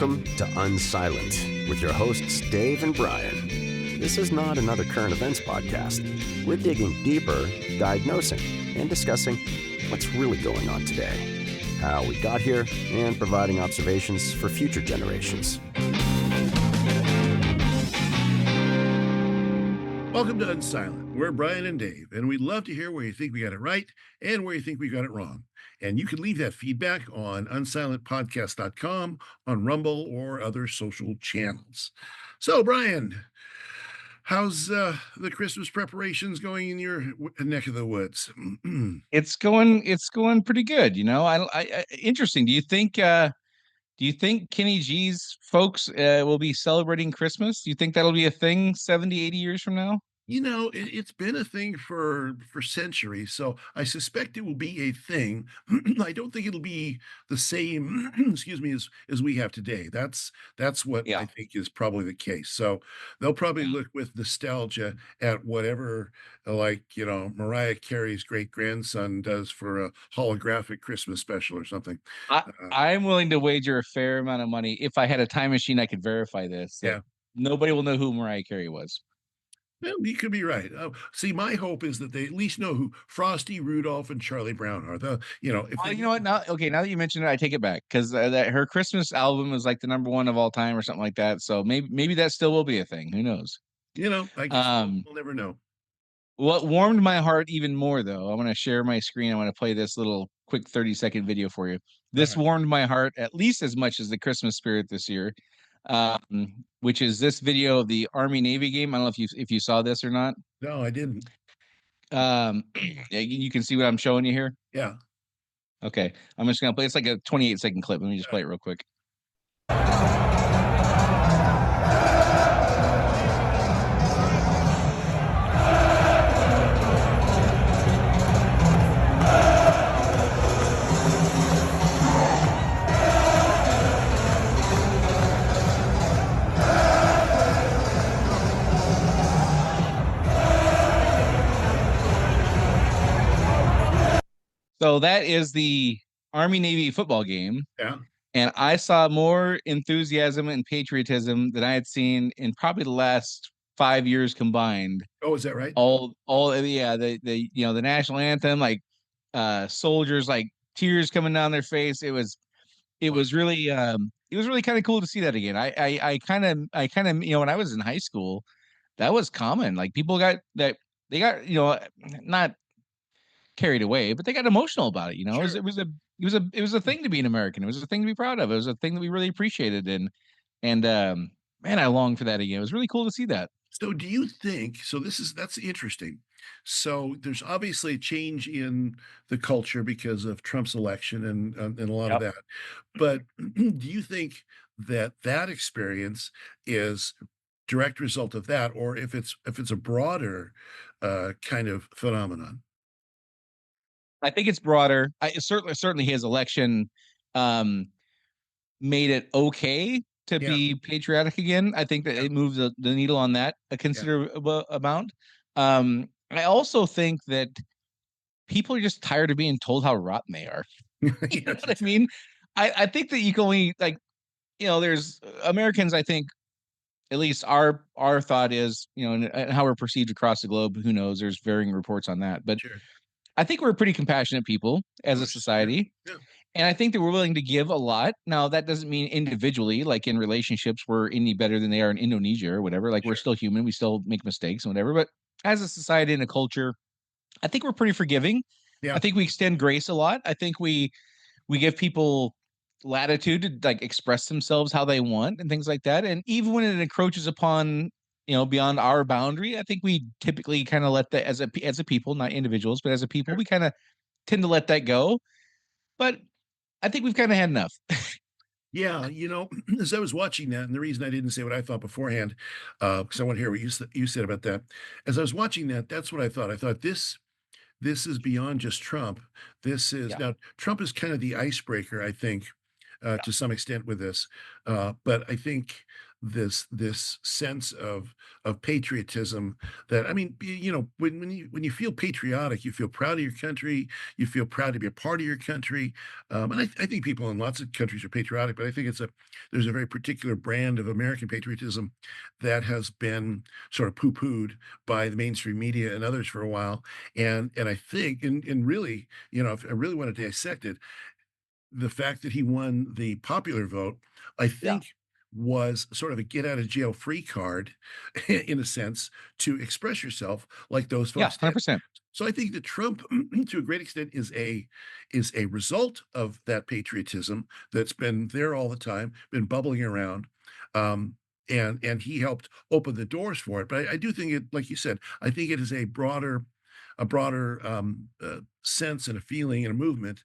Welcome to Unsilent with your hosts Dave and Brian. This is not another current events podcast. We're digging deeper, diagnosing, and discussing what's really going on today, how we got here, and providing observations for future generations. Welcome to Unsilent. We're Brian and Dave, and we'd love to hear where you think we got it right and where you think we got it wrong. And you can leave that feedback on unsilentpodcast.com, on Rumble, or other social channels. So, Brian, how's the Christmas preparations going in your neck of the woods? It's going pretty good. Interesting. Do you think Kenny G's folks will be celebrating Christmas? Do you think that'll be a thing 70, 80 years from now? You know, it's been a thing for centuries, so I suspect it will be a thing. I don't think it'll be the same, excuse me, as we have today. That's what I think is probably the case. So they'll probably look with nostalgia at whatever, Mariah Carey's great grandson does for a holographic Christmas special or something. I'm willing to wager a fair amount of money. If I had a time machine, I could verify this. Yeah. Nobody will know who Mariah Carey was. Well, you could be right. See, my hope is that they at least know who Frosty, Rudolph, and Charlie Brown are. You know what? Now that you mentioned it, I take it back because that her Christmas album was like the #1 of all time or something like that. So maybe that still will be a thing. Who knows? I guess we'll never know. What warmed my heart even more, though, I want to share my screen. I want to play this little quick 30-second video for you. This warmed my heart at least as much as the Christmas spirit this year. Which is this video of the Army-Navy game. I don't know if you saw this or not. No, I didn't. You can see what I'm showing you here. Yeah. Okay, I'm just gonna play. It's like a 28-second clip. Let me just play it real quick. So that is the Army-Navy football game. Yeah. And I saw more enthusiasm and patriotism than I had seen in probably the last 5 years combined. Oh, is that right? The national anthem, like soldiers, like tears coming down their face. It was really kind of cool to see that again. I kind of when I was in high school, that was common. Like people got not carried away, but they got emotional about it. Sure. It was a thing to be an American. It was a thing to be proud of. It was a thing that we really appreciated. And man, I long for that again. It was really cool to see that. So do you think, that's interesting. So there's obviously a change in the culture because of Trump's election and a lot of that. But do you think that experience is direct result of that, or if it's a broader kind of phenomenon? I think it's broader. Certainly his election made it okay to be patriotic again. I think that it moved the needle on that a considerable amount. I also think that people are just tired of being told how rotten they are. You know what I mean? I think that you can only there's Americans, I think, at least our thought is, and how we're perceived across the globe, who knows? There's varying reports on that. But I think we're pretty compassionate people as a society. Yeah. And I think that we're willing to give a lot. Now, that doesn't mean individually, like in relationships, we're any better than they are in Indonesia or whatever. Like we're still human. We still make mistakes and whatever. But as a society and a culture, I think we're pretty forgiving. Yeah. I think we extend grace a lot. I think we give people latitude to like express themselves how they want and things like that. And even when it encroaches upon beyond our boundary, I think we typically kind of let that as a people, not individuals, but as a people, we kind of tend to let that go. But I think we've kind of had enough. Yeah, as I was watching that, and the reason I didn't say what I thought beforehand, because I want to hear what you said about that. As I was watching that, that's what I thought. I thought this is beyond just Trump. This is now Trump is kind of the icebreaker, I think, to some extent with this. But I think this sense of patriotism that, I mean, when you feel patriotic, you feel proud of your country, you feel proud to be a part of your country. And I think people in lots of countries are patriotic, but I think there's a very particular brand of American patriotism that has been sort of poo-pooed by the mainstream media and others for a while. And I think, and really, if I really want to dissect it, the fact that he won the popular vote, I Yeah. think, was sort of a get out of jail free card in a sense to express yourself like those Yeah. folks did. 100%. So I think that Trump, to a great extent, is a result of that patriotism that's been there all the time, been bubbling around. Um, and he helped open the doors for it. But I do think it, like you said, I think it is a broader sense and a feeling and a movement,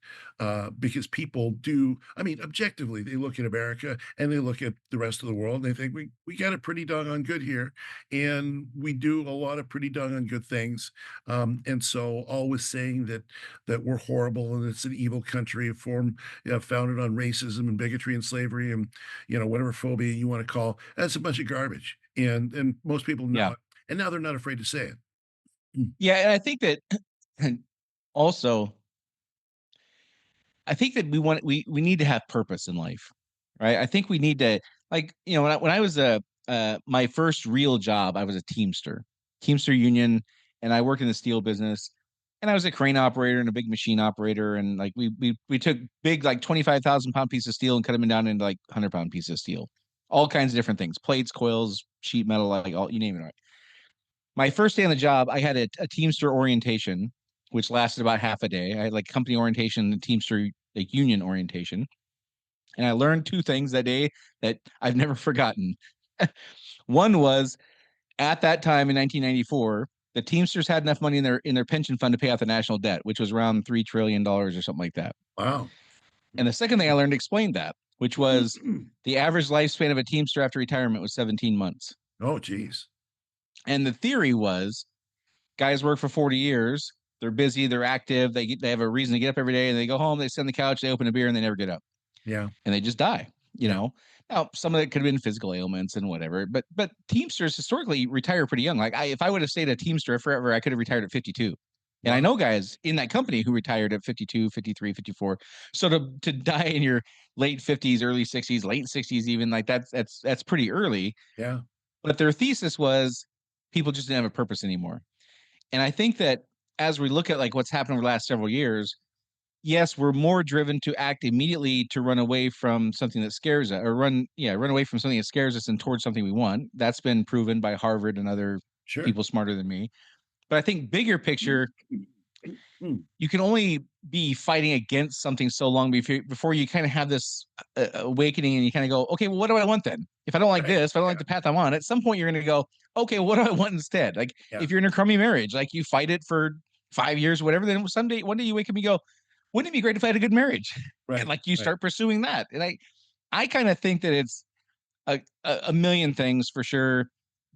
because people do. I mean, objectively, they look at America and they look at the rest of the world, and they think we got it pretty doggone good here, and we do a lot of pretty doggone good things. And so, always saying that we're horrible and it's an evil country founded on racism and bigotry and slavery and whatever phobia you want to call, that's a bunch of garbage. And most people know Yeah. it, and now they're not afraid to say it. Mm. Yeah. And I think that also, I think that we need to have purpose in life, right? I think we need to, like, when I was my first real job, I was a Teamster union, and I worked in the steel business, and I was a crane operator and a big machine operator, and like we took big, like 25,000 pound pieces of steel and cut them down into like 100 pound pieces of steel, all kinds of different things, plates, coils, sheet metal, like all, you name it. Right. My first day on the job, I had a Teamster orientation, which lasted about half a day. I had like company orientation, and Teamster like union orientation, and I learned two things that day that I've never forgotten. One was, at that time in 1994, the Teamsters had enough money in their pension fund to pay off the national debt, which was around $3 trillion or something like that. Wow. And the second thing I learned explained that, which was the average lifespan of a Teamster after retirement was 17 months. Oh, geez. And the theory was, guys work for 40 years. They're busy. They're active. They have a reason to get up every day, and they go home. They sit on the couch. They open a beer, and they never get up. Yeah. And they just die. Yeah. Now some of it could have been physical ailments and whatever. But Teamsters historically retire pretty young. Like, if I would have stayed a Teamster forever, I could have retired at 52. And I Wow. know guys in that company who retired at 52, 53, 54. So to die in your late 50s, early 60s, late 60s, even, like that's pretty early. Yeah. But their thesis was people just didn't have a purpose anymore. And I think that as we look at like what's happened over the last several years, yes, we're more driven to act immediately to run away from something that scares us, or run away from something that scares us and towards something we want. That's been proven by Harvard and other Sure. people smarter than me. But I think bigger picture, Mm. you can only be fighting against something so long before you kind of have this awakening, and you kind of go, okay, well, what do I want then? If I don't like Right. this, if I don't like Yeah. the path I'm on, at some point you're going to go, okay, what do I want instead? Like, Yeah. if you're in a crummy marriage, like you fight it for 5 years, whatever, then one day you wake up and you go, wouldn't it be great if I had a good marriage? And Right. like you Right. start pursuing that. And I kind of think that it's a million things for sure,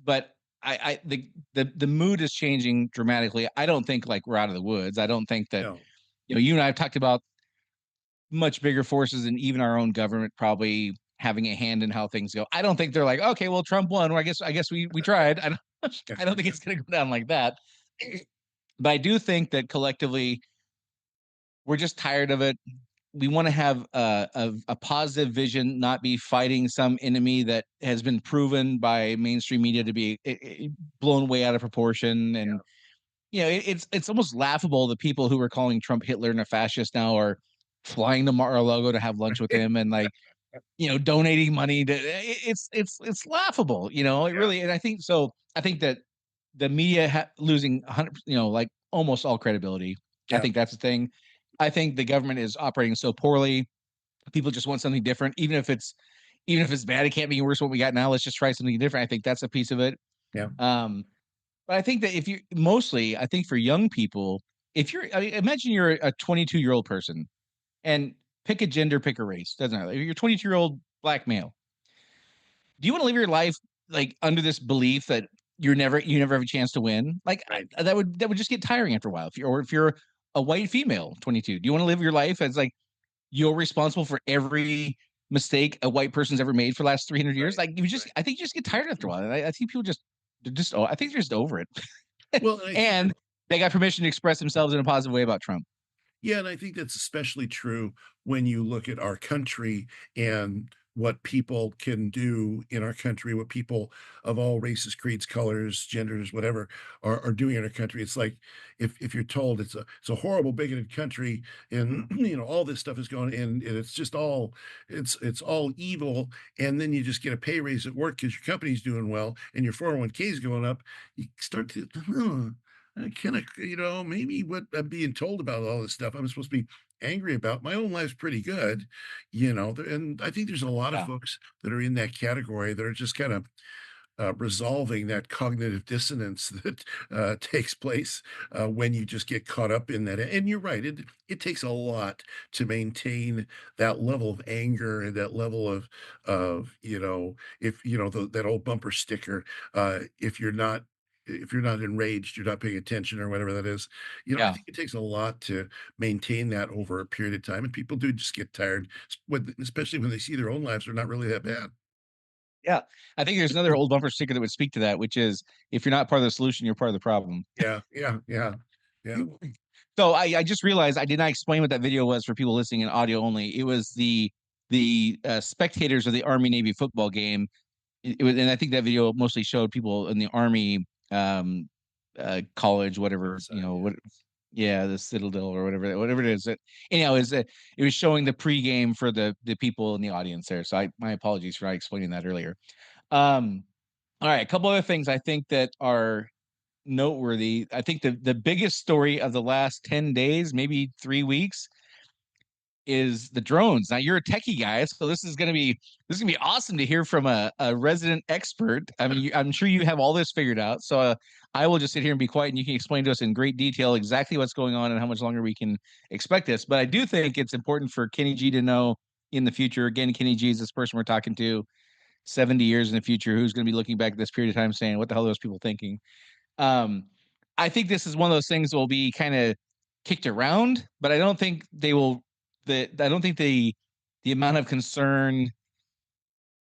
but the mood is changing dramatically. I don't think like we're out of the woods. I don't think that, No. you and I have talked about much bigger forces and even our own government probably having a hand in how things go. I don't think they're like, okay, well, Trump won. Well, I guess we tried. I don't think it's going to go down like that. But I do think that collectively we're just tired of it. We want to have a positive vision, not be fighting some enemy that has been proven by mainstream media to be blown way out of proportion. And it's almost laughable. The people who were calling Trump Hitler and a fascist now are flying to Mar-a-Lago to have lunch with him, and like, donating money to it's laughable. It Yeah. really. And I think so. I think that the media losing 100, like almost all credibility. I Yeah. think that's the thing. I think the government is operating so poorly. People just want something different, even if it's bad. It can't be worse than what we got now. Let's just try something different. I think that's a piece of it. Yeah. But I think that if you mostly, I think for young people, I mean, imagine you're a 22-year-old person, and pick a gender, pick a race, doesn't matter. If you're a 22-year-old black male, do you want to live your life like under this belief that you never have a chance to win? Like, Right. that would just get tiring after a while. If you're a white female, 22, do you want to live your life as like you're responsible for every mistake a white person's ever made for the last 300 years. Right, Like right. I think you just get tired after a while. I think people I think they're just over it. Well, and I think And that they got permission to express themselves in a positive way about Trump. yeah, and I think that's especially true when you look at our country and what people can do in our country, what people of all races, creeds, colors, genders, whatever, are doing in our country. It's like if you're told it's a horrible, bigoted country, and all this stuff is going, and it's just all it's all evil, and then you just get a pay raise at work because your company's doing well and your 401k is going up, you start to, I kind of, maybe what I'm being told about all this stuff I'm supposed to be angry about. My own life's pretty good, and I think there's a lot of Yeah. folks that are in that category that are just kind of resolving that cognitive dissonance that takes place when you just get caught up in that. And you're right; it takes a lot to maintain that level of anger and that level of if that old bumper sticker. If you're not enraged, you're not paying attention or whatever that is. I Yeah. think it takes a lot to maintain that over a period of time, and people do just get tired, especially when they see their own lives are not really that bad. Yeah. I think there's another old bumper sticker that would speak to that, which is if you're not part of the solution, you're part of the problem. Yeah, yeah, yeah, yeah. So I just realized I did not explain what that video was for people listening in audio only. It was the spectators of the Army Navy football game. It was, and I think that video mostly showed people in the Army college, whatever, Side, yeah. what, yeah, the Citadel or whatever it is. Anyhow, it was showing the pregame for the people in the audience there. So my apologies for not explaining that earlier. Um, all right, a couple other things I think that are noteworthy. I think the biggest story of the last 10 days, maybe 3 weeks, is the drones. Now you're a techie guy, so this is gonna be awesome to hear from a resident expert. I mean, I'm sure you have all this figured out. So I will just sit here and be quiet, and you can explain to us in great detail exactly what's going on and how much longer we can expect this. But I do think it's important for Kenny G to know in the future. Again, Kenny G is this person we're talking to 70 years in the future who's going to be looking back at this period of time saying, "What the hell are those people thinking?" Um, I think this is one of those things that will be kind of kicked around, but I don't think they will. I don't think the amount of concern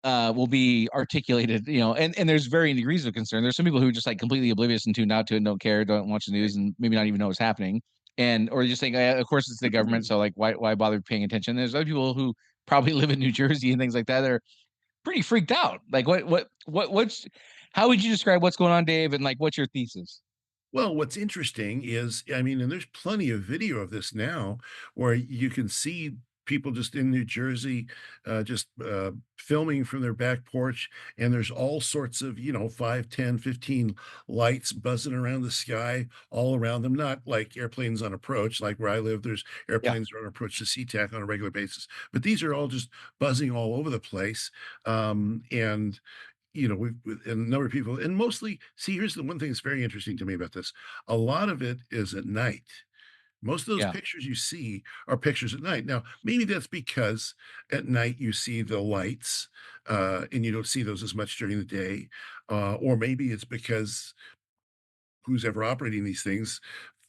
will be articulated. And there's varying degrees of concern. There's some people who are just like completely oblivious and tuned out to it, and don't care, don't watch the news, and maybe not even know what's happening, and or just think, of course, it's the government, so like why bother paying attention? There's other people who probably live in New Jersey and things like that. They're pretty freaked out. Like what's how would you describe what's going on, Dave? And like, what's your thesis? Well, what's interesting is, I mean, and there's plenty of video of this now where you can see people just in New Jersey, just filming from their back porch, and there's all sorts of, 5, 10, 15 lights buzzing around the sky all around them, not like airplanes on approach, like where I live, there's Yeah, airplanes on approach to SeaTac on a regular basis, but these are all just buzzing all over the place. And and a number of people, and mostly, see, here's the one thing that's very interesting to me about this. A lot of it is at night. Most of those yeah, pictures you see are pictures at night. Now, maybe that's because at night you see the lights, and you don't see those as much during the day. Or maybe it's because who's ever operating these things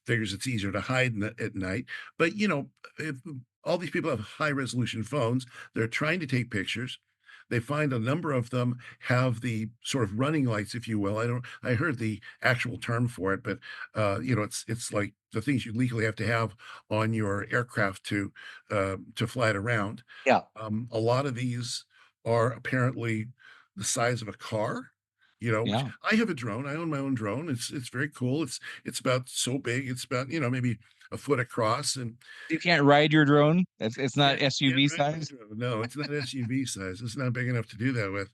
figures it's easier to hide at night. But if all these people have high resolution phones, they're trying to take pictures. They find a number of them have the sort of running lights, if you will. I heard the actual term for it, but it's like the things you legally have to have on your aircraft to fly it around. yeah, A lot of these are apparently the size of a car, which yeah. I have a drone. I own my own drone. It's very cool. It's about so big. It's about, maybe a foot across, and You can't ride your drone. It's not can't SUV ride my size. drone. No, it's not SUV size. It's not big enough to do that with.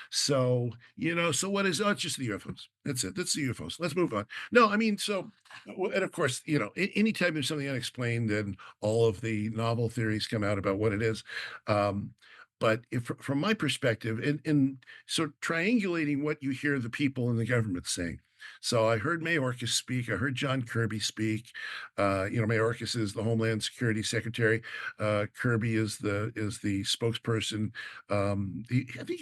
So what is, oh, it's just the UFOs. That's it. That's the UFOs. Let's move on. No, I mean, and of course, anytime there's something unexplained, then all of the novel theories come out about what it is. Um, but from my perspective, and so triangulating what you hear the people in the government saying. So I heard Mayorkas speak. I heard John Kirby speak. Mayorkas is the Homeland Security Secretary. Kirby is the spokesperson. I think I think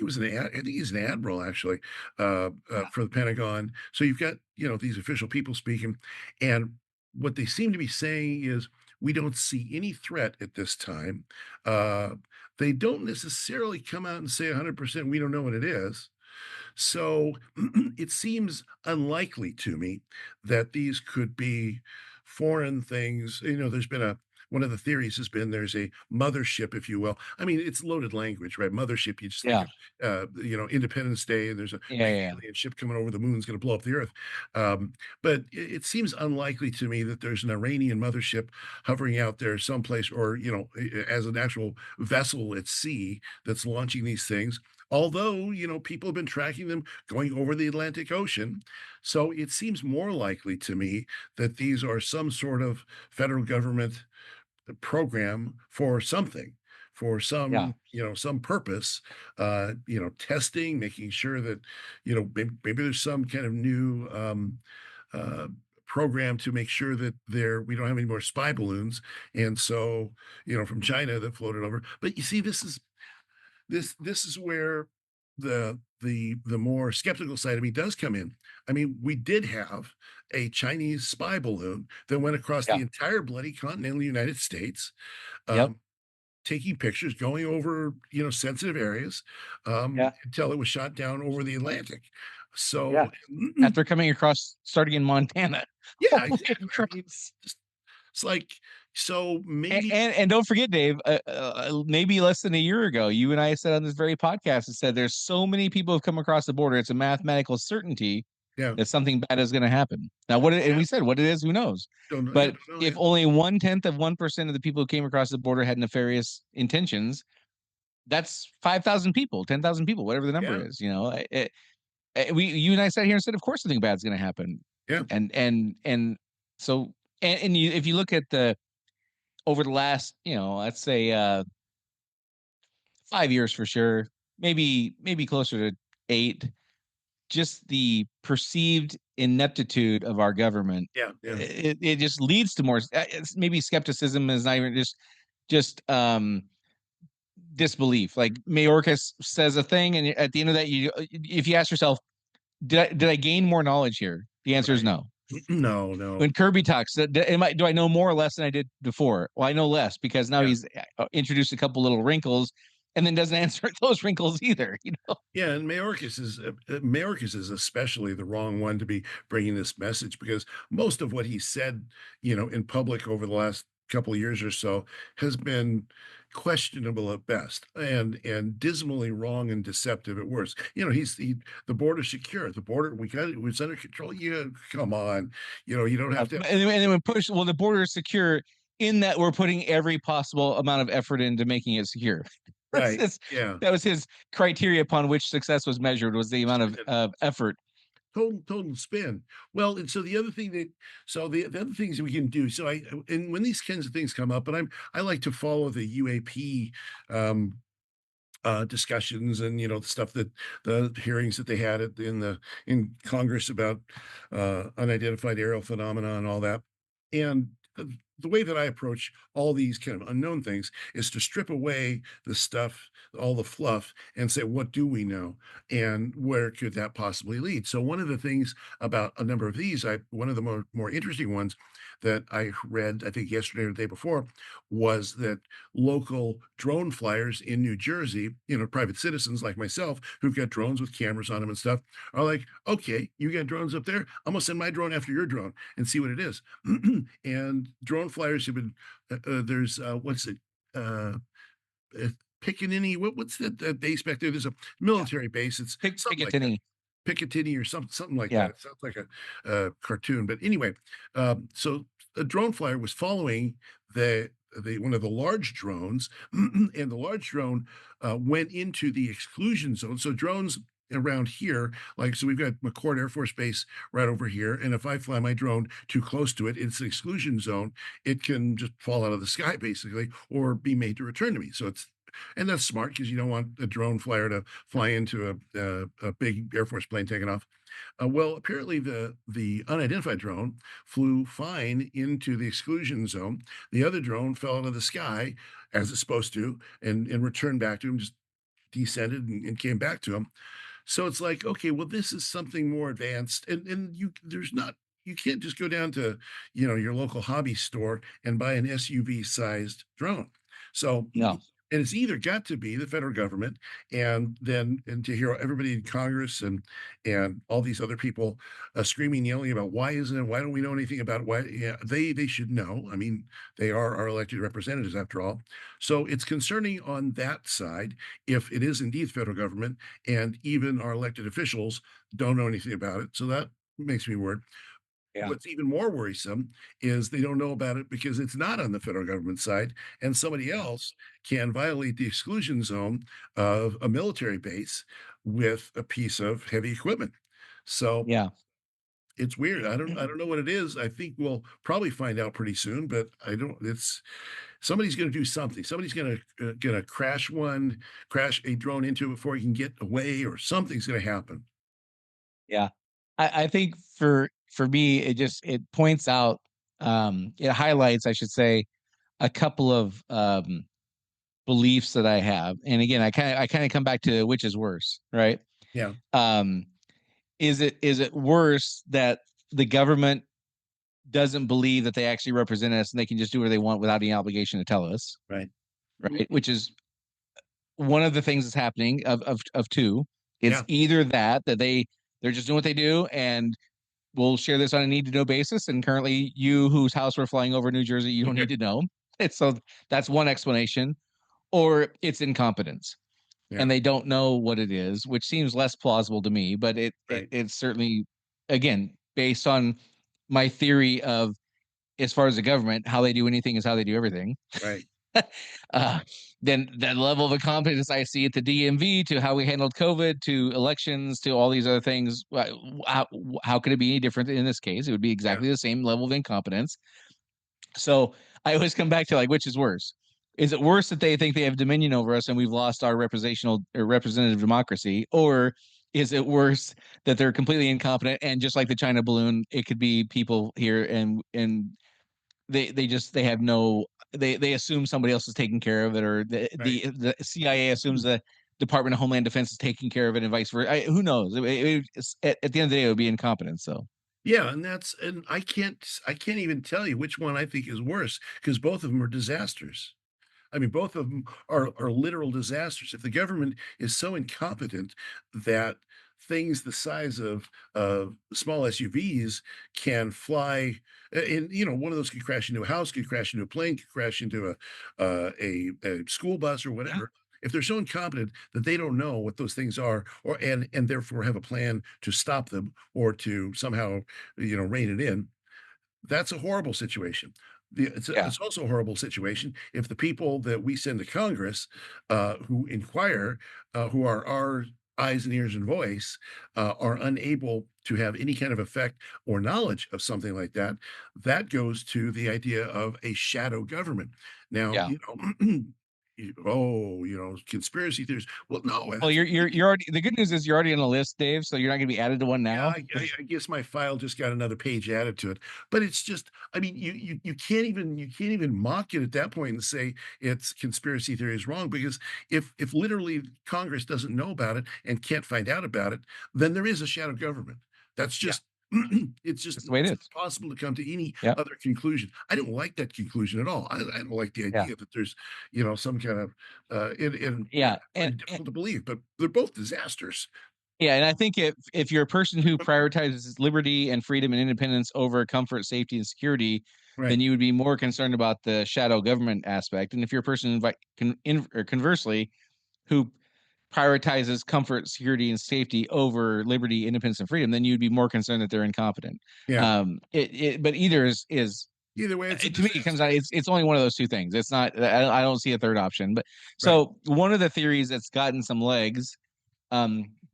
he's an admiral actually, for the Pentagon. So you've got these official people speaking, and what they seem to be saying is we don't see any threat at this time. they don't necessarily come out and say 100% we don't know what it is. So it seems unlikely to me that these could be foreign things. There's been one of the theories has been there's a mothership, if you will. I mean, it's loaded language, right? Mothership, you just think Yeah. of, Independence Day, and there's a Yeah. big Yeah. alien ship coming over the moon is going to blow up the Earth. But it seems unlikely to me that there's an Iranian mothership hovering out there someplace, or, as an actual vessel at sea that's launching these things. Although, people have been tracking them going over the Atlantic Ocean. So it seems more likely to me that these are some sort of federal government program for something, for Yeah. some purpose, testing, making sure that, maybe there's some kind of new uh, program to make sure that we don't have any more spy balloons. And so, from China that floated over. But you see, this is where the more skeptical side of me does come in. I mean, we did have a Chinese spy balloon that went across the Yeah. entire bloody continental United States, Yep. um, taking pictures, going over, sensitive areas, Yeah. until it was shot down over the Atlantic. Yeah. So, After coming across, starting in Montana. yeah, All the way exactly. I mean, across. just it's like, so And, maybe, and and don't forget, Dave, maybe less than a year ago, you and I said on this very podcast, it said there's so many people have come across the border, it's a mathematical certainty yeah, that something bad is going to happen. Now, and yeah, we said what it is, who knows? don't know, yeah, But don't know, if yeah, only 1/10 of 1% of the people who came across the border had nefarious intentions, that's 5,000 people, 10,000 people, whatever the number yeah, is. You and I sat here and said, of course, something bad's going to happen, yeah, and so if you look at the over the last, let's say 5 years for sure, maybe closer to 8, just the perceived ineptitude of our government, yeah, yeah, it just leads to more. It's maybe skepticism is not even just disbelief. Like Mayorkas says a thing, and at the end of that, if you ask yourself, did I gain more knowledge here? The answer is right. no. No, no. When Kirby talks, do I know more or less than I did before? Well, I know less because now Yeah. he's introduced a couple little wrinkles, and then doesn't answer those wrinkles either. Yeah, and Mayorkas is especially the wrong one to be bringing this message, because most of what he said, in public over the last couple of years or so has been questionable at best, and dismally wrong and deceptive at worst. The border's secure. The border, we got it. It's under control. Yeah, come on. You don't have to have. And then when push, well, the border is secure in that we're putting every possible amount of effort into making it secure. That's Right. his, Yeah. that was his criteria upon which success was measured, was the amount Spin. of effort. Total spin. Well, and so the other things that we can do. So and when these kinds of things come up, and I like to follow the UAP um discussions, and the stuff, that the hearings that they had in Congress about unidentified aerial phenomena and all that. And the way that I approach all these kind of unknown things is to strip away the stuff, all the fluff, and say, what do we know, and where could that possibly lead? So one of the things about a number of these, one of the more interesting ones that I read, I think yesterday or the day before, was that local drone flyers in New Jersey, private citizens like myself who've got drones with cameras on them and stuff, are like, okay, you got drones up there. I'm gonna send my drone after your drone and see what it is. And drone flyers have been, there's, what's it? Uh, uh, Pickaninny, what's that base back there? There's a Yeah. military base. It's something like that. Picatinny. Picatinny or something like that. Yeah. It sounds like a cartoon, but anyway, so a drone flyer was following the one of the large drones, and the large drone went into the exclusion zone. So drones around here, like, so we've got McCord Air Force Base right over here, and if I fly my drone too close to it, it's an exclusion zone. It can just fall out of the sky basically, or be made to return to me. And that's smart, because you don't want a drone flyer to fly into a big Air Force plane taking off. Well, apparently the unidentified drone flew fine into the exclusion zone. The other drone fell out of the sky as it's supposed to, and returned back to him, just descended and came back to him. So it's like, okay, well, this is something more advanced, and you can't just go down to your local hobby store and buy an SUV sized drone. So No. And it's either got to be the federal government, and to hear everybody in Congress and all these other people screaming, yelling about why isn't it? Why don't we know anything about it? Why? Yeah, they should know. I mean, they are our elected representatives after all. So it's concerning on that side if it is indeed the federal government and even our elected officials don't know anything about it. So that makes me worried. Yeah. What's even more worrisome is they don't know about it because it's not on the federal government side, and somebody Yeah. else can violate the exclusion zone of a military base with a piece of heavy equipment. So Yeah. it's weird. I don't know what it is. I think we'll probably find out pretty soon, but I don't. It's somebody's going to do something. Somebody's going to crash a drone into it before he can get away, or something's going to happen. Yeah. I think for me, it points out, it highlights, I should say, a couple of beliefs that I have. And again, I kind of come back to which is worse, right? Yeah. Um, is it worse that the government doesn't believe that they actually represent us and they can just do what they want without any obligation to tell us, Right. right? Which is one of the things that's happening of two. It's Yeah. either that they're just doing what they do and we'll share this on a need to know basis. And currently, you whose house we're flying over New Jersey, you don't need to know. It's so that's one explanation, or it's incompetence, Yeah. and they don't know what it is, which seems less plausible to me. But Right. it's certainly, again, based on my theory of, as far as the government, how they do anything is how they do everything. Right. uh, then that level of incompetence I see at the DMV, to how we handled COVID, to elections, to all these other things. How could it be any different in this case? It would be Yeah. exactly the same level of incompetence. So I always come back to, like, which is worse? Is it worse that they think they have dominion over us and we've lost our representational or representative democracy, or is it worse that they're completely incompetent and, just like the China balloon, it could be people here and they have no, they assume somebody else is taking care of it, or Right. the CIA assumes the Department of Homeland Defense is taking care of it, and vice versa. Who knows? At the end of the day, it would be incompetence. So Yeah, and I can't even tell you which one I think is worse because both of them are disasters. I mean, both of them are literal disasters. If the government is so incompetent that things the size of small SUVs can fly, and one of those could crash into a house, could crash into a plane, could crash into a school bus or yeah, whatever. If they're so incompetent that they don't know what those things are, or and therefore have a plan to stop them or to somehow rein it in, that's a horrible situation. yeah, It's also a horrible situation if the people that we send to Congress, who inquire, who are our eyes and ears and voice, are unable to have any kind of effect or knowledge of something like that. That goes to the idea of a shadow government. Now, yeah. conspiracy theories. Well, no, Well, you're already. The good news is you're already on the list, Dave. So you're not going to be added to one yeah, now. I guess my file just got another page added to it, but it's just, I mean, you can't even mock it at that point and say it's conspiracy theory is wrong because if literally Congress doesn't know about it and can't find out about it, then there is a shadow government. That's Yeah, just that's the way it it's is. impossible to come to any Yeah, other conclusion. I don't like that conclusion at all. I don't like the yeah, idea that there's some kind of yeah, very difficult to believe, but they're both disasters. yeah. And I think if you're a person who prioritizes liberty and freedom and independence over comfort, safety, and security, then Right. you would be more concerned about the shadow government aspect. And if you're a person or conversely, who prioritizes comfort, security, and safety over liberty, independence, and freedom, then you'd be more concerned that they're incompetent. Yeah. But either is Either way, it's a to me, it comes disaster. out. It's only one of those two things. It's not. I don't see a third option. But Right. so one of the theories that's gotten some legs,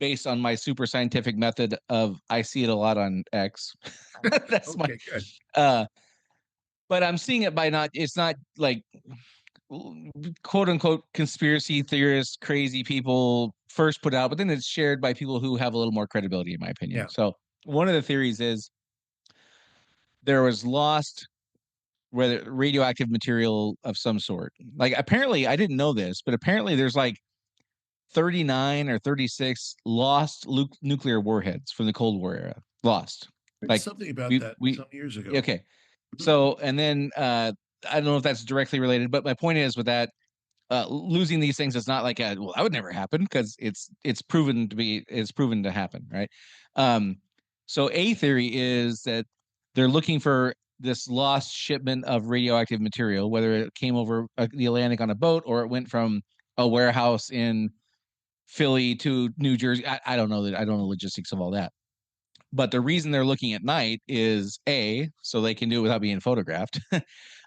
based on my super scientific method of, I see it a lot on X. That's my. Okay, good. Uh, but I'm seeing it by not. It's not like quote unquote conspiracy theorists, crazy people first put out, but then it's shared by people who have a little more credibility, in my opinion. Yeah. So one of the theories is there was lost, whether radioactive material of some sort. Like, apparently, I didn't know this, but apparently there's like 39 or 36 lost nuclear warheads from the Cold War era. Lost. It's Like something about we that we some years ago. okay. So, and then I don't know if that's directly related, but my point is with that, losing these things is not like well, that would never happen, because it's proven to happen, right? So a theory is that they're looking for this lost shipment of radioactive material, whether it came over the Atlantic on a boat or it went from a warehouse in Philly to New Jersey. I don't know that. I don't know logistics of all that. But the reason they're looking at night is A, so they can do it without being photographed.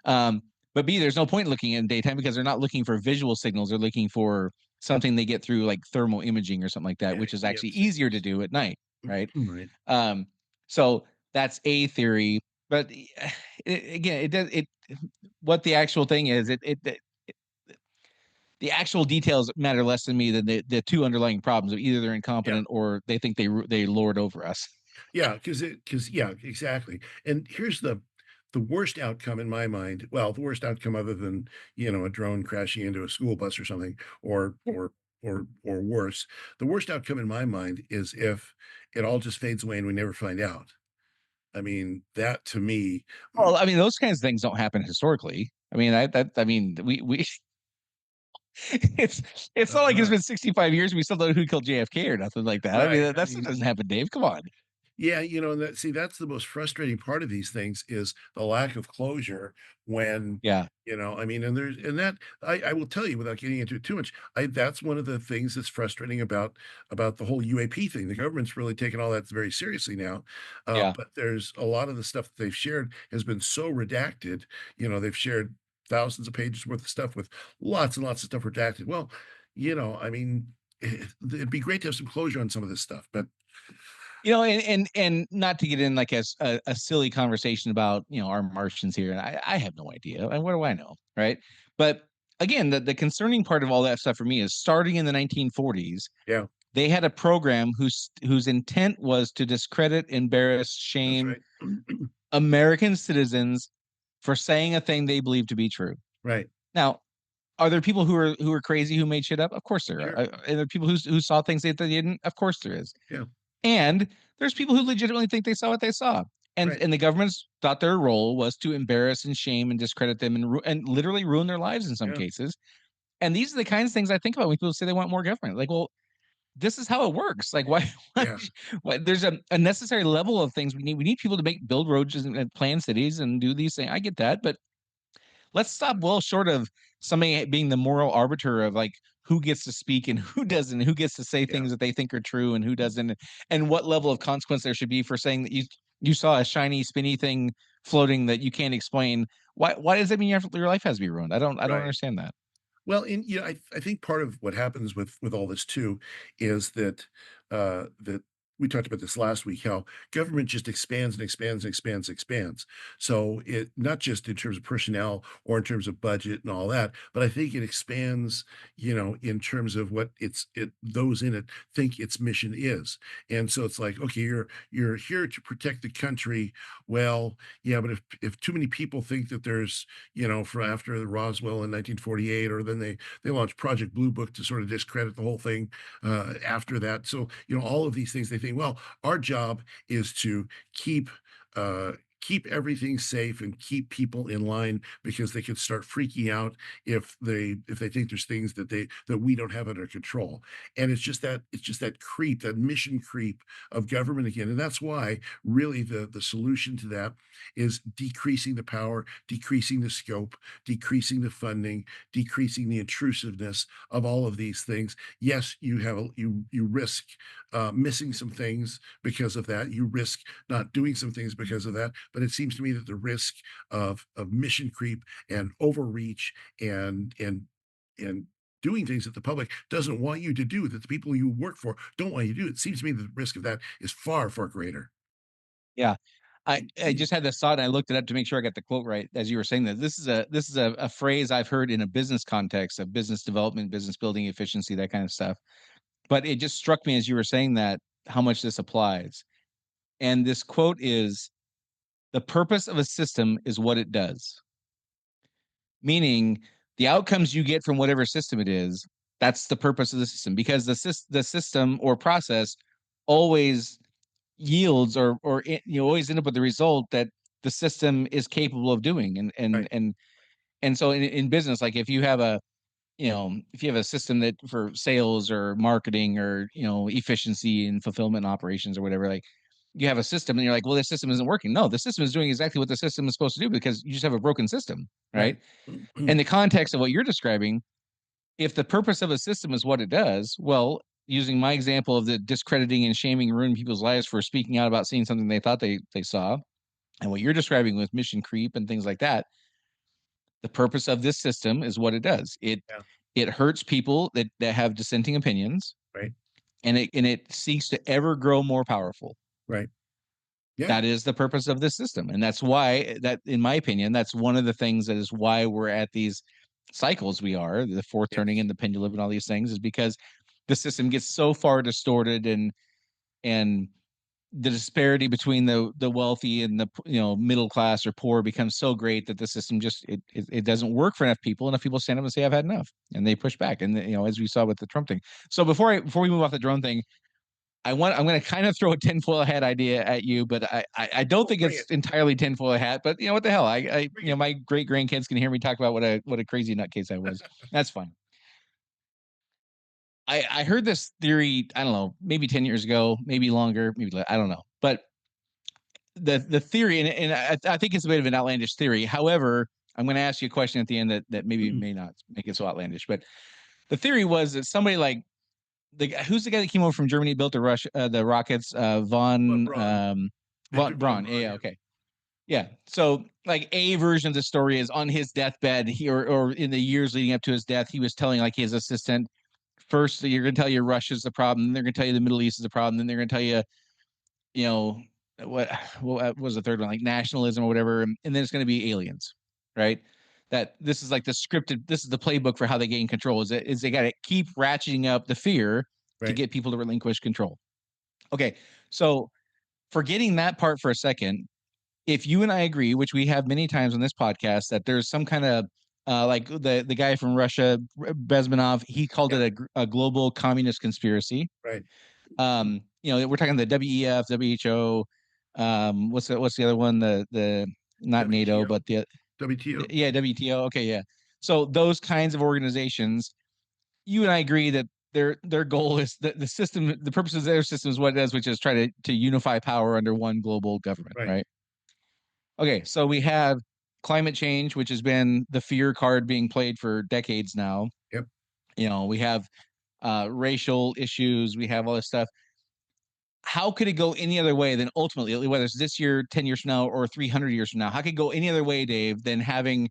um, but B, there's no point in looking in daytime because they're not looking for visual signals. They're looking for something they get through like thermal imaging or something like that, Yeah, which is EM actually easier to signals. do at night, right? Right. So that's a theory. But again, it does it. What the actual thing is, the actual details matter less to me than the two underlying problems of either they're Yeah. incompetent or they think they lord over us. Yeah, because yeah, exactly. And here's the worst outcome in my mind. Well, the worst outcome other than, a drone crashing into a school bus or something, or worse. The worst outcome in my mind is if it all just fades away and we never find out. I mean, that to me, Well, I mean, those kinds of things don't happen historically. I mean, I mean, we it's it's not like it's uh, been 65 years and we still don't know who killed JFK or nothing like that. I right. mean, I that stuff mean, doesn't happen, Dave. Come on. yeah, and that's the most frustrating part of these things is the lack of closure when, Yeah, I mean, and that I will tell you without getting into it too much, that's one of the things that's frustrating about the whole UAP thing. The government's really taken all that very seriously now. yeah. But there's a lot of the stuff that they've shared has been so redacted. They've shared thousands of pages worth of stuff with lots and lots of stuff redacted. Well, I mean, it'd be great to have some closure on some of this stuff, but And not to get in like a silly conversation about our Martians here. I have no idea. And what do I know, right? But again, the concerning part of all that stuff for me is starting in the 1940s. yeah, They had a program whose intent was to discredit, embarrass, that's shame right. American citizens for saying a thing they believe to be true. Right. Now, are there people who are crazy who made shit up? Of course there are. Sure. Are there people who saw things they didn't? Of course there is. Yeah. And there's people who legitimately think they saw what they saw. And Right. and the governments thought their role was to embarrass and shame and discredit them and literally ruin their lives in some Yeah. cases. And these are the kinds of things I think about when people say they want more government. Like, well, this is how it works. Like, why? Yeah. Why there's a necessary level of things we need. We need people to build roads and plan cities and do these things. I get that, but let's stop well short of somebody being the moral arbiter of like who gets to speak and who doesn't, who gets to say Yeah. things that they think are true and who doesn't, and what level of consequence there should be for saying that you saw a shiny spinny thing floating that you can't explain. Why does that mean your life has to be ruined? I don't Right. understand that. Well, I think part of what happens with all this too is that we talked about this last week, how government just expands and expands and expands and expands. So it not just in terms of personnel or in terms of budget and all that, but I think it expands, in terms of what those in it think its mission is. And so it's like, okay, you're here to protect the country. Well, yeah, but if too many people think that there's, for after the Roswell in 1948, or then they launched Project Blue Book to sort of discredit the whole thing after that. So all of these things they think, well, our job is to uh, keep everything safe and keep people in line because they could start freaking out if they think there's things that we don't have under control. And it's just that creep, that mission creep of government again. And that's why really the solution to that is decreasing the power, decreasing the scope, decreasing the funding, decreasing the intrusiveness of all of these things. Yes, you risk missing some things because of that. You risk not doing some things because of that. But it seems to me that the risk of mission creep and overreach and doing things that the public doesn't want you to do, that the people you work for don't want you to do, it seems to me that the risk of that is far, far greater. Yeah. I just had this thought and I looked it up to make sure I got the quote right as you were saying that. This is a phrase I've heard in a business context of business development, business building, efficiency, that kind of stuff. But it just struck me as you were saying that how much this applies. And this quote is, the purpose of a system is what it does. Meaning the outcomes you get from whatever system it is, that's the purpose of the system, because the system or process always yields or you always end up with the result that the system is capable of doing. And and Right. and and so in business, like if you have if you have a system that for sales or marketing or, efficiency and fulfillment operations or whatever, like you have a system and you're like, well, this system isn't working. No, the system is doing exactly what the system is supposed to do because you just have a broken system, Right. right? In the context of what you're describing, if the purpose of a system is what it does, well, using my example of the discrediting and shaming and ruining people's lives for speaking out about seeing something they thought they saw, and what you're describing with mission creep and things like that, the purpose of this system is what it does. Yeah. It hurts people that have dissenting opinions, Right. and it seeks to ever grow more powerful. Right. Yeah. That is the purpose of this system, and that's why that, in my opinion, that's one of the things that is why we're at these cycles. We are the fourth turning Yes. and the pendulum and all these things is because the system gets so far distorted, and the disparity between the wealthy and the middle class or poor becomes so great that the system just it doesn't work for enough people. Enough people stand up and say I've had enough, and they push back. And as we saw with the Trump thing. So before we move off the drone thing, I'm going to kind of throw a tinfoil hat idea at you, but I don't think Bring it's it. entirely tinfoil hat. But what the hell? Bring it. My great grandkids can hear me talk about what a crazy nutcase I was. That's fine. I heard this theory, I don't know, maybe 10 years ago, maybe longer, maybe I don't know. But the theory, and I think it's a bit of an outlandish theory. However, I'm going to ask you a question at the end that maybe may not make it so outlandish. But the theory was that somebody like who's the guy that came over from Germany, built the rockets, Von von Braun. Victor von von Braun. Braun. Yeah, Yeah. okay. Yeah. So like a version of the story is on his deathbed, or in the years leading up to his death, he was telling like his assistant, first you're going to tell you Russia's the problem, then they're going to tell you the Middle East is the problem, then they're going to tell you, you know, what was the third one, like nationalism or whatever, and then it's going to be aliens, right? That this is like this is the playbook for how they gain control. Is they got to keep ratcheting up the fear to Right. get people to relinquish control. Okay, so forgetting that part for a second, if you and I agree, which we have many times on this podcast, that there's some kind of like the guy from Russia, Bezmenov, he called Yeah. it a global communist conspiracy. Right. We're talking the WEF, WHO. What's the other one? The not NATO, WTO. but WTO. yeah, WTO. Okay, yeah. So those kinds of organizations, you and I agree that their goal is that the system, the purpose of their system is what it does, which is try to unify power under one global government, Right. right? Okay, so we have climate change, which has been the fear card being played for decades now. Yep. We have racial issues, we have all this stuff. How could it go any other way than ultimately, whether it's this year, 10 years from now, or 300 years from now, how could it go any other way, Dave, than having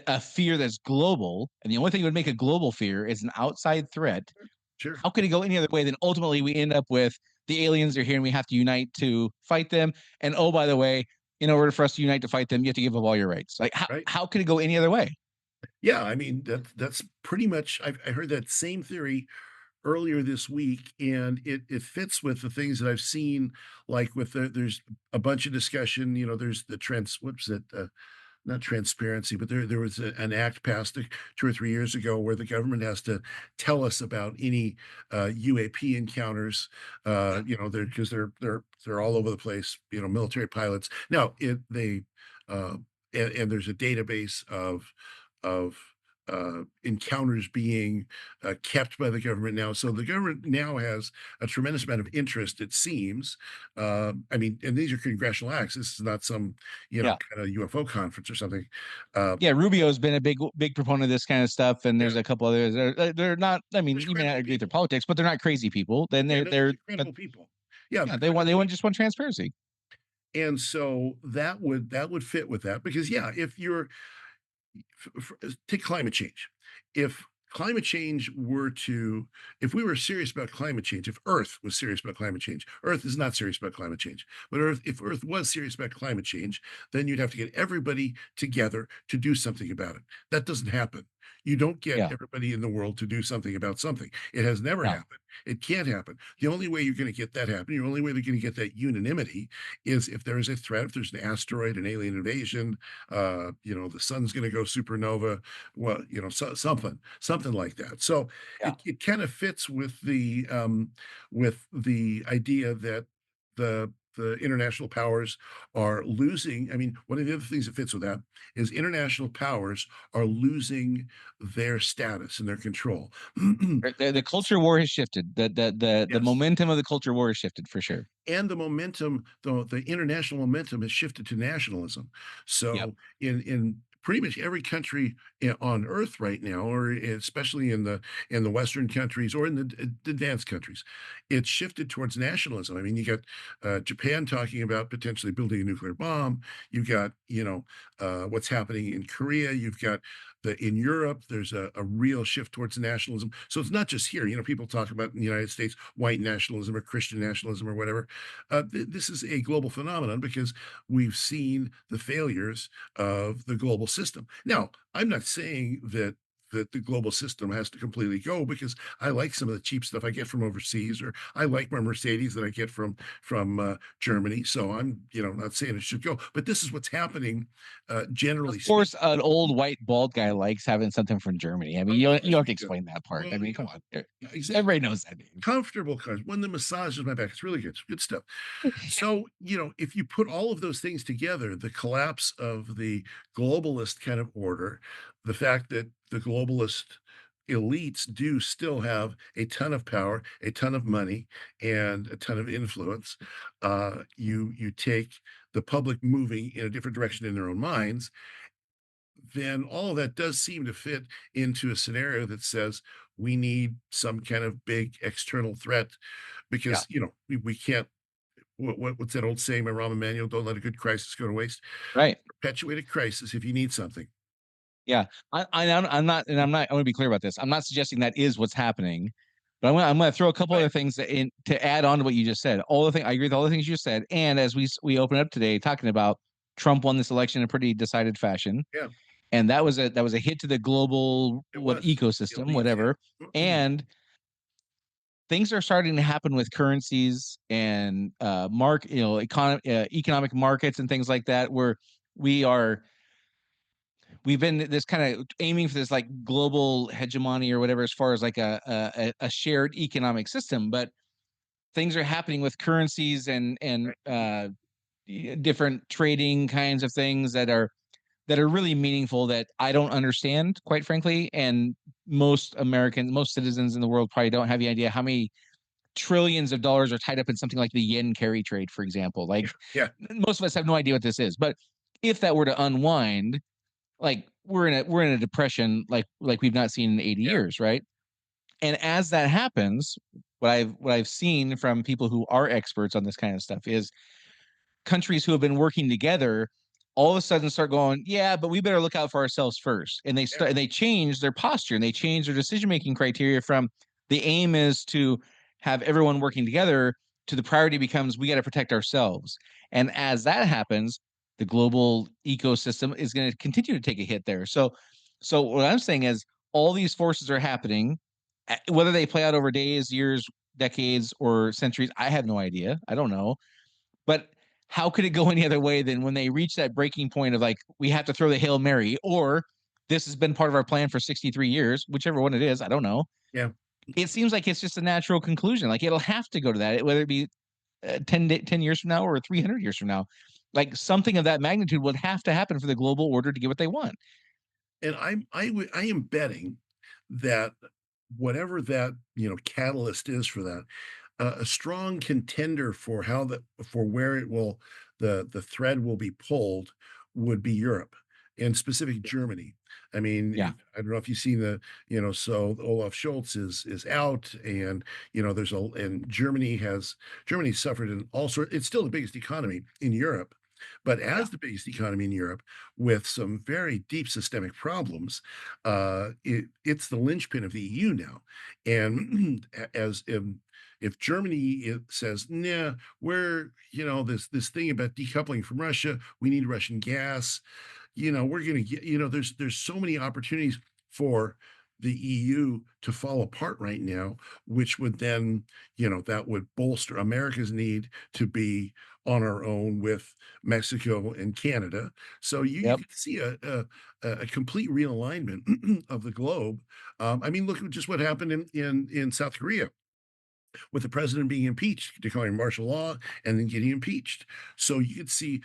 a fear that's global? And the only thing that would make a global fear is an outside threat. Sure. How could it go any other way than ultimately we end up with the aliens are here and we have to unite to fight them? And oh, by the way, in order for us to unite to fight them, you have to give up all your rights. Like, Right. how could it go any other way? Yeah. I mean, that's pretty much. I heard that same theory earlier this week, and it fits with the things that I've seen. Like there's a bunch of discussion. There's the what's it? Not transparency, but there was an act passed 2 or 3 years ago where the government has to tell us about any UAP encounters. Because they're all over the place. Military pilots. Now uh, and there's a database of encounters being kept by the government now. So the government now has a tremendous amount of interest, it seems. I mean, and these are congressional acts. This is not some, Yeah. kind of UFO conference or something. Yeah, Rubio's been a big proponent of this kind of stuff, and there's Yeah, a couple others. They're not. I mean, there's you may not credible agree with their people. politics, but they're not crazy people. Then Yeah, no, these they're are credible people. Yeah, yeah, they're they credible want people. just want transparency. And so that would fit with that because yeah, if you're take climate change. If climate change were to, if we were serious about climate change, if Earth was serious about climate change, Earth is not serious about climate change, but if Earth was serious about climate change, then you'd have to get everybody together to do something about it. That doesn't happen. You don't get Yeah, everybody in the world to do something about something. It has never no, happened. It can't happen. The only way you're going to get that happen, the only way they're going to get that unanimity is if there is a threat, if there's an asteroid, an alien invasion, the sun's going to go supernova, well, something like that. So yeah, it kind of fits with the idea that the the international powers are losing. I mean, one of the other things that fits with that is international powers are losing their status and their control. The culture war has shifted. The Yes. momentum of the culture war has shifted for sure. And the momentum, the international momentum has shifted to nationalism. Yep. So in pretty much every country on earth right now, or especially in the Western countries or in the advanced countries, it's shifted towards nationalism. I mean, you got Japan talking about potentially building a nuclear bomb. You've got what's happening in Korea. You've got in Europe, there's a real shift towards nationalism. So it's not just here. People talk about in the United States white nationalism or Christian nationalism or whatever. This is a global phenomenon because we've seen the failures of the global system. Now, I'm not saying that the global system has to completely go, because I like some of the cheap stuff I get from overseas, or I like my Mercedes that I get from Germany. So I'm not saying it should go, but this is what's happening, Of generally course, speaking. an old white bald guy likes having something from Germany. I mean, Of you don't course have we to do. explain that part. Well, I mean, come on. yeah, exactly. Everybody knows that, Dave. Comfortable cars. When the massages my back, it's really good. It's good stuff. So, if you put all of those things together, the collapse of the globalist kind of order, the fact that the globalist elites do still have a ton of power, a ton of money, and a ton of influence. You take the public moving in a different direction in their own minds, then all of that does seem to fit into a scenario that says we need some kind of big external threat, Yeah. because we can't. What's that old saying by Rahm Emanuel? Don't let a good crisis go to waste. Right. Perpetuate a crisis if you need something. Yeah. I'm not, and I'm not, I want to be clear about this. I'm not suggesting that is what's happening, but I'm going to throw a couple Right. other things in to add on to what you just said. All the thing, I agree with all the things you just said. And as we open up today talking about Trump won this election in a pretty decided fashion, Yeah, and that was a hit to the global it what was. ecosystem, Elites, whatever. yeah. And things are starting to happen with currencies and economic markets and things like that, where we are we've been this kind of aiming for this like global hegemony or whatever, as far as like a shared economic system. But things are happening with currencies and Right. different trading kinds of things that are really meaningful that I don't understand, quite frankly. And most citizens in the world probably don't have any idea how many trillions of dollars are tied up in something like the yen carry trade, for example. Like Yeah, most of us have no idea what this is. But if that were to unwind, like we're in a depression like we've not seen in 80 yeah, years, right? And as that happens, what I've seen from people who are experts on this kind of stuff is countries who have been working together all of a sudden start going, yeah, but we better look out for ourselves first. And yeah, they change their posture and they change their decision making criteria from the aim is to have everyone working together to the priority becomes we got to protect ourselves. And as that happens, the global ecosystem is going to continue to take a hit there. So what I'm saying is all these forces are happening, whether they play out over days, years, decades, or centuries. I have no idea. I don't know. But how could it go any other way than when they reach that breaking point of like, we have to throw the Hail Mary, or this has been part of our plan for 63 years, whichever one it is, I don't know. yeah. It seems like it's just a natural conclusion. Like it'll have to go to that, whether it be 10 years from now or 300 years from now. Like something of that magnitude would have to happen for the global order to get what they want. And I am betting that whatever that catalyst is for that, a strong contender for for where it will the thread will be pulled would be Europe, and specific Germany. I mean, Yeah. I don't know if you've seen so Olaf Scholz is out, and and Germany suffered in all sorts. It's still the biggest economy in Europe, but Yeah. as the biggest economy in Europe with some very deep systemic problems, it's the linchpin of the EU now. And as if Germany says, "Nah, we're this thing about decoupling from Russia, we need Russian gas," we're going to get there's so many opportunities for the EU to fall apart right now, which would then that would bolster America's need to be on our own with Mexico and Canada. So you Yep. can see a complete realignment of the globe. I mean, look at just what happened in South Korea. with the president being impeached, declaring martial law, and then getting impeached. So you could see,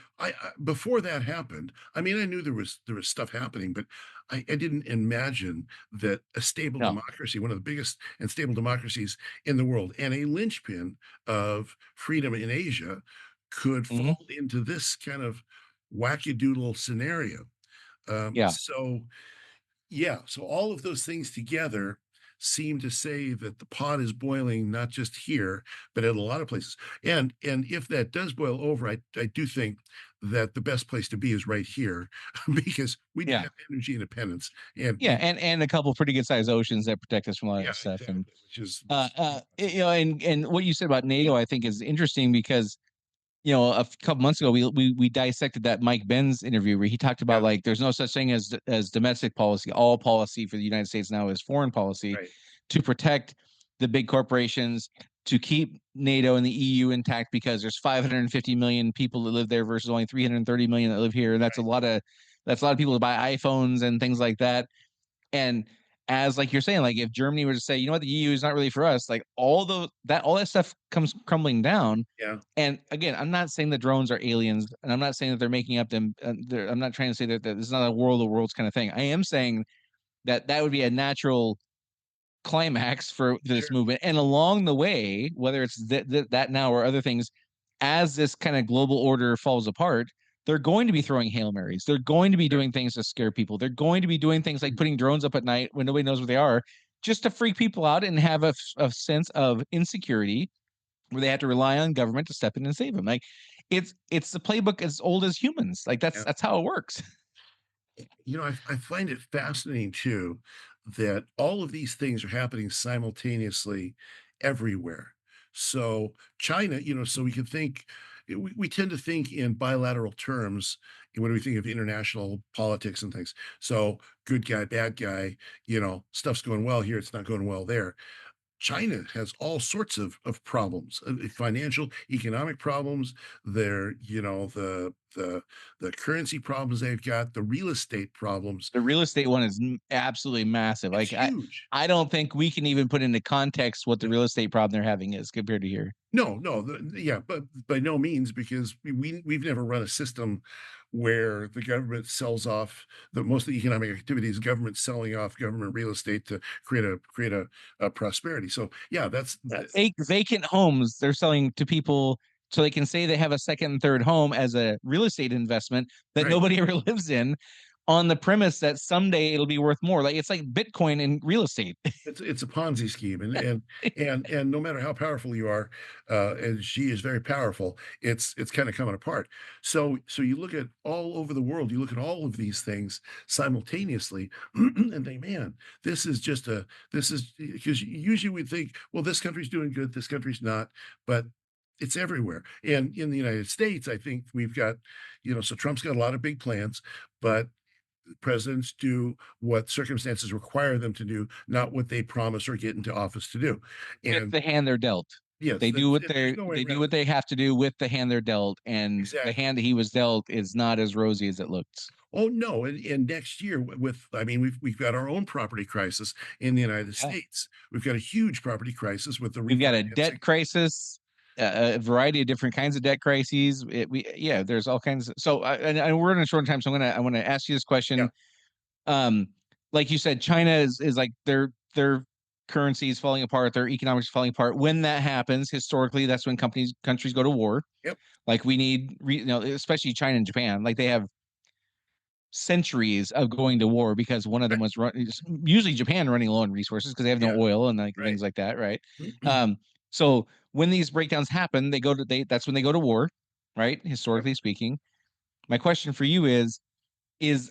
before that happened, I mean, I knew there was stuff happening, but I didn't imagine that a stable No. democracy, one of the biggest and stable democracies in the world, and a linchpin of freedom in Asia, could Hmm. fall into this kind of wackadoodle scenario. Yeah. So yeah, so all of those things together seem to say that the pot is boiling not just here, but at a lot of places. And if that does boil over, I do think that the best place to be is right here because we do Yeah. have energy independence. And Yeah. And a couple pretty good sized oceans that protect us from all yeah, that stuff. And exactly, which is which and what you said about NATO, I think is interesting because a couple months ago, we dissected that Mike Benz interview where he talked about yeah, like there's no such thing as domestic policy. All policy for the United States now is foreign policy right. to protect the big corporations, to keep NATO and the EU intact because there's 550 million people that live there versus only 330 million that live here, and that's a lot of people that buy iPhones and things like that. And as like you're saying, like if Germany were to say, you know what, the EU is not really for us, like all that stuff comes crumbling down. Yeah, And again, I'm not saying that drones are aliens, and I'm not saying that they're making up them. I'm not trying to say that this is not a world of worlds kind of thing. I am saying that that would be a natural climax for this sure. movement. And along the way, whether it's that now or other things, as this kind of global order falls apart, they're going to be throwing Hail Marys. They're going to be Sure. doing things to scare people. They're going to be doing things like putting drones up at night when nobody knows where they are, just to freak people out and have a sense of insecurity where they have to rely on government to step in and save them. Like it's the playbook as old as humans. Like that's Yeah. that's how it works. I find it fascinating too that all of these things are happening simultaneously everywhere. So China, so we can think, we tend to think in bilateral terms when we think of international politics and things. So good guy, bad guy, stuff's going well here, it's not going well there. China has all sorts of problems, financial, economic problems. There, the currency problems they've got, the real estate problems. The real estate one is absolutely massive. It's Like I, huge. I don't think we can even put into context what the No, real estate problem they're having is compared to here. no, yeah, but by no means, because we've never run a system where the government sells off the most of the economic activities, government selling off government real estate to create a prosperity. So yeah, Vacant homes they're selling to people so they can say they have a second and third home as a real estate investment that right. nobody ever lives in, on the premise that someday it'll be worth more. Like it's like Bitcoin in real estate. It's a Ponzi scheme, and no matter how powerful you are, and she is very powerful, it's kind of coming apart. So you look at all over the world, you look at all of these things simultaneously, and think, man, this is because usually we think, well, this country's doing good, this country's not, but it's everywhere. And in the United States, I think we've got, so Trump's got a lot of big plans, but presidents do what circumstances require them to do, not what they promise or get into office to do. With And the hand they're dealt. yes, They do what there's no way they do around what they have to do with the hand they're dealt, and the exactly. hand that he was dealt is not as rosy as it looks. Oh no, and next year I mean, we've got our own property crisis in the United Yeah. States. We've got a huge property crisis with the We've got a refinancing. debt crisis, a variety of different kinds of debt crises. There's all kinds. And we're in a short time, so I want to ask you this Yeah, question. Um, like you said, China is like their currency is falling apart, their economics falling apart. When that happens, historically, that's when countries go to war. yep, Like we need, especially China and Japan, like they have centuries of going to war because one of them right, was usually Japan running low on resources because they have no yeah, oil and like right. things like that, right? So when these breakdowns happen, that's when they go to war, right? Yep. Historically speaking. My question for you is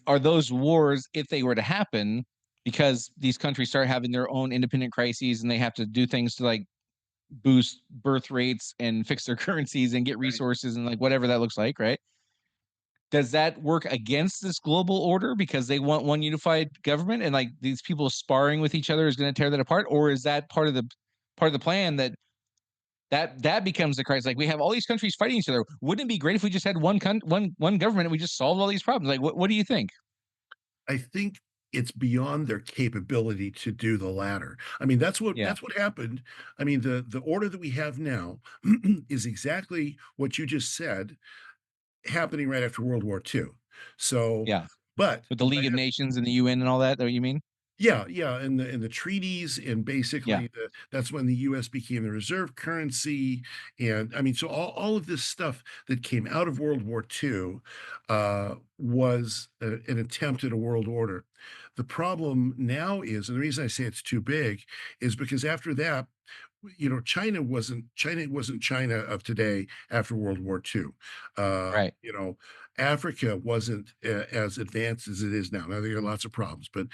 are those wars, if they were to happen, because these countries start having their own independent crises and they have to do things to like boost birth rates and fix their currencies and get Right. resources and like whatever that looks like, right? Does that work against this global order because they want one unified government and like these people sparring with each other is going to tear that apart, or is that part of the plan that becomes the crisis? Like we have all these countries fighting each other. Wouldn't it be great if we just had one government and we just solved all these problems? Like what do you think? I think it's beyond their capability to do the latter. I mean, Yeah. that's what happened. I mean, the order that we have now is exactly what you just said happening right after World War II. So, Yeah. but With the League of Nations and the UN and all that, what you mean? yeah, yeah, and the treaties, and Yeah. basically that's when the US became the reserve currency. And I mean, so all of this stuff that came out of World War II was an attempt at a world order. The problem now is, and the reason I say it's too big, is because after that, China wasn't China of today after World War II. Right. Africa wasn't as advanced as it is now. Now they got lots of problems, but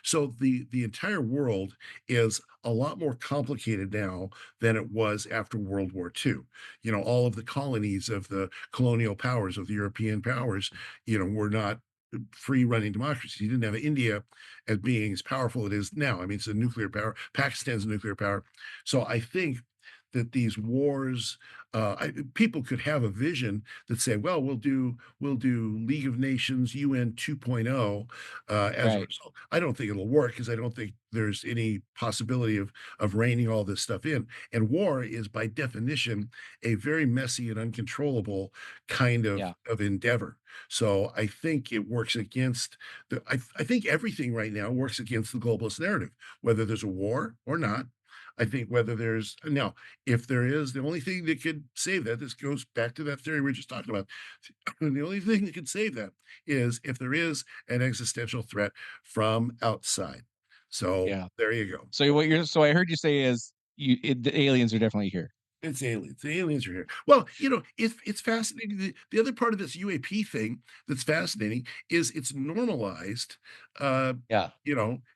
so the entire world is a lot more complicated now than it was after World War II. All of the colonies of the colonial powers of the European powers, were not free running democracies. You didn't have India as being as powerful as it is now. I mean, it's a nuclear power. Pakistan's a nuclear power. So I think that these wars, people could have a vision that say, well, we'll do League of Nations UN 2.0 as a Right. result. I don't think it'll work because I don't think there's any possibility of reining all this stuff in. And war is by definition a very messy and uncontrollable kind of Yeah. of endeavor. So I think it works against I think everything right now works against the globalist narrative, whether there's a war or not. I think whether there's now, if there is, the only thing that could save that, this goes back to that theory we are just talking about. The only thing that could save that is if there is an existential threat from outside. So Yeah. there you go. So I heard you say is the aliens are definitely here. It's aliens. The aliens are here. Well, it's fascinating. The other part of this UAP thing that's fascinating is it's normalized, Yeah.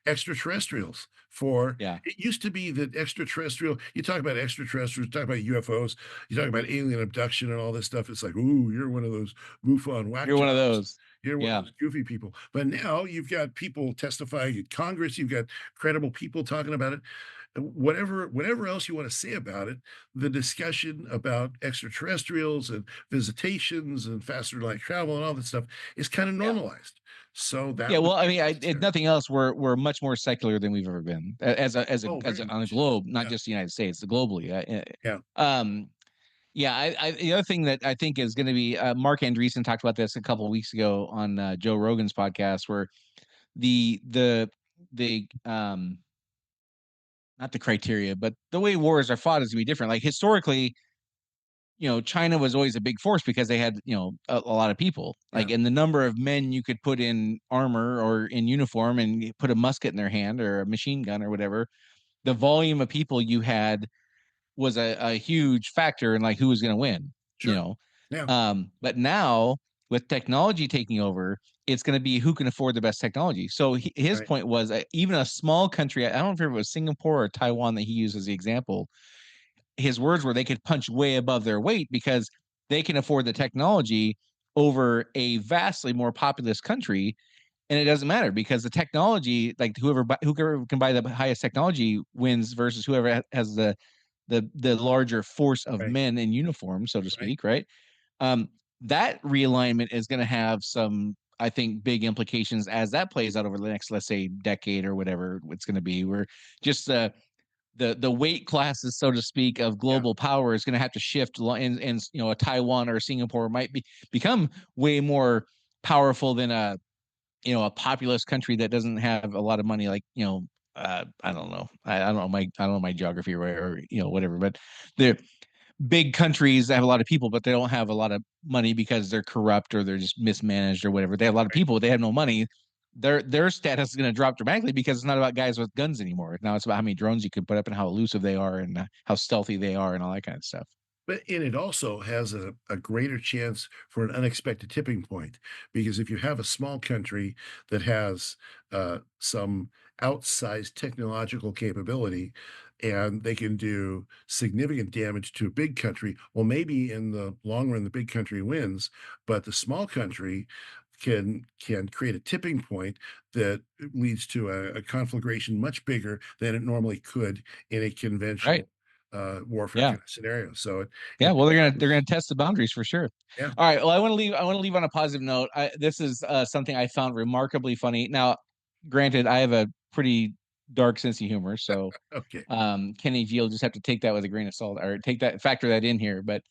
extraterrestrials. For Yeah. it used to be that extraterrestrial. You talk about extraterrestrials, talk about UFOs, you talk about alien abduction and all this stuff. It's like, ooh, you're one of those MUFON whack You're one of jobs. those. You're one of Yeah. those goofy people. But now you've got people testifying in Congress. You've got credible people talking about it. Whatever else you want to say about it, the discussion about extraterrestrials and visitations and faster light travel and all that stuff is kind of Yeah. normalized. So Yeah, that well, would I be mean, if necessary. nothing else, we're much more secular than we've ever been Oh, as very on a much. globe, not Yeah, just the United States, the globally. yeah, Yeah, the other thing that I think is going to be Mark Andreessen talked about this a couple of weeks ago on Joe Rogan's podcast, where the not the criteria, but the way wars are fought is going to be different. Like historically, China was always a big force because they had, a lot of people. yeah, Like, and the number of men you could put in armor or in uniform and put a musket in their hand or a machine gun or whatever, the volume of people you had was a huge factor in like who was going to win, you sure. know. Yeah, But now with technology taking over, it's going to be who can afford the best technology. So his right, point was even a small country, I don't know if it was Singapore or Taiwan that he used as the example, his words were they could punch way above their weight because they can afford the technology over a vastly more populous country. And it doesn't matter because the technology, like whoever can buy the highest technology wins versus whoever has the larger force of right, men in uniform, so to right. speak, right? Um, that realignment is going to have some, I think, big implications as that plays out over the next, let's say, decade or whatever it's going to be. Where just the weight classes, so to speak, of Yeah, global power is going to have to shift, and a Taiwan or a Singapore might become way more powerful than a populous country that doesn't have a lot of money, like I don't know, I don't know my geography or whatever, but they're big countries that have a lot of people, but they don't have a lot of money because they're corrupt or they're just mismanaged or whatever. They have a lot of right. people, but they have no money. Their status is going to drop dramatically because it's not about guys with guns anymore. Now it's about how many drones you can put up and how elusive they are and how stealthy they are and all that kind of stuff. And it also has a greater chance for an unexpected tipping point, because if you have a small country that has some outsized technological capability and they can do significant damage to a big country, well, maybe in the long run the big country wins, but the small country can create a tipping point that leads to a conflagration much bigger than it normally could in a Right. conventional warfare Yeah. kind of scenario. So Yeah, it well, they're gonna becomes, test the boundaries for sure. yeah, All right. Well, I want to leave on a positive note. This is something I found remarkably funny. Now, granted, I have a pretty dark sense of humor, so Okay. Kenny G will just have to take that with a grain of salt, or factor that in here. But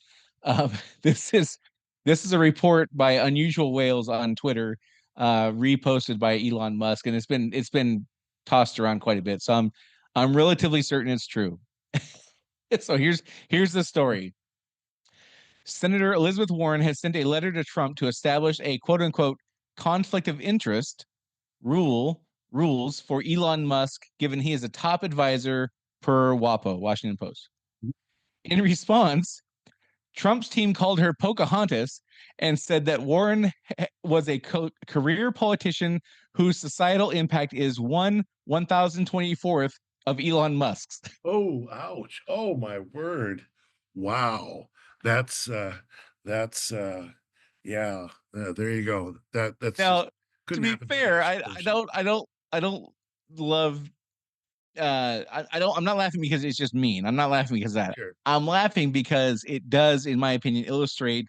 um, this is a report by Unusual Whales on Twitter, reposted by Elon Musk, and it's been tossed around quite a bit. So I'm relatively certain it's true. So here's the story. Senator Elizabeth Warren has sent a letter to Trump to establish a quote unquote conflict of interest rules for Elon Musk, given he is a top advisor per WAPO, Washington Post. In response, Trump's team called her Pocahontas and said that Warren was a career politician whose societal impact is 1,024th of Elon Musk's. Oh, ouch. Oh my word. Wow. That's that's yeah. There you go. That's just Now, to couldn't be happen to a fair, nicer person. I don't love I'm not laughing because it's just mean. I'm not laughing because of that. Sure. I'm laughing because it does, in my opinion, illustrate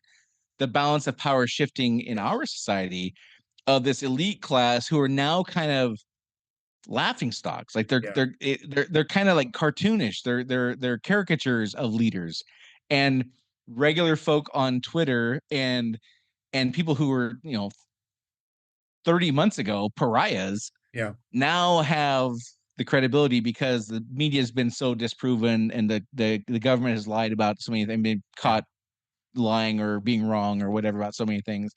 the balance of power shifting in Yes. our society of this elite class who are now kind of laughing stocks. Like Yeah. they're kind of like cartoonish. They're caricatures of leaders, and regular folk on Twitter and people who were 30 months ago pariahs Yeah. now have the credibility because the media has been so disproven and the government has lied about so many things, been Yeah. caught lying or being wrong or whatever about so many things.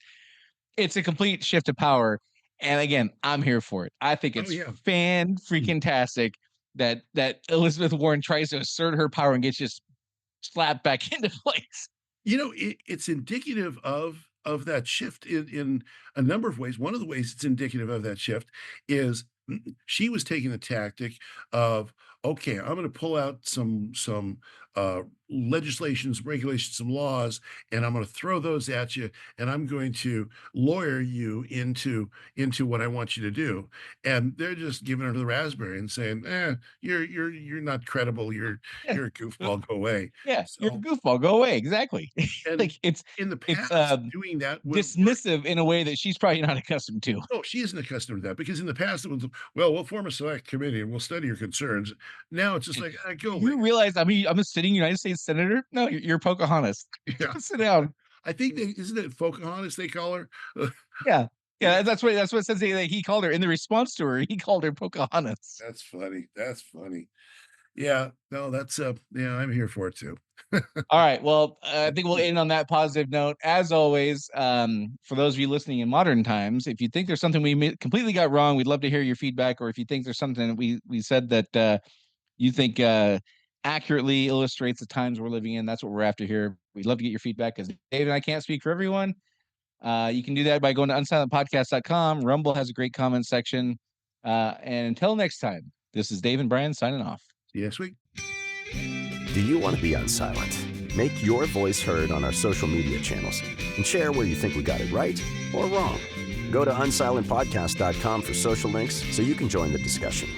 It's a complete shift of power. And again, I'm here for it. I think Oh it's yeah. fan freaking tastic that Elizabeth Warren tries to assert her power and gets just slapped back into place. It's indicative of that shift in a number of ways. One of the ways it's indicative of that shift is she was taking the tactic of, okay, I'm going to pull out some legislations, regulations, some laws, and I'm going to throw those at you, and I'm going to lawyer you into what I want you to do. And they're just giving her the raspberry and saying, you're not credible. Yeah. You're a goofball. Go away. Yeah, you're a So goofball. Go away. Exactly. and Like it's in the it's past, doing that would have worked. dismissive in a way that she's probably not accustomed to. No, she isn't accustomed to that because in the past it was, well, we'll form a select committee and we'll study your concerns. Now it's just like, go Do away. you realize I'm a sitting United States senator? No, you're Pocahontas. Yeah. Sit down. I think isn't it Pocahontas they call her? Yeah. Yeah, Yeah, that's what it says. He called her in the response to her. He called her Pocahontas. that's funny. That's funny. Yeah, no, that's yeah, I'm here for it too. All right. Well, I think we'll end on that positive note. As always, for those of you listening in modern times, if you think there's something we completely got wrong, we'd love to hear your feedback. Or if you think there's something that we said that you think accurately illustrates the times we're living in, that's what we're after here. We'd love to get your feedback because Dave and I can't speak for everyone. You can do that by going to unsilentpodcast.com. Rumble has a great comment section. And until next time, this is Dave and Brian signing off. Yes, we. Do you want to be unsilent? Make your voice heard on our social media channels and share where you think we got it right or wrong. Go to unsilentpodcast.com for social links so you can join the discussion.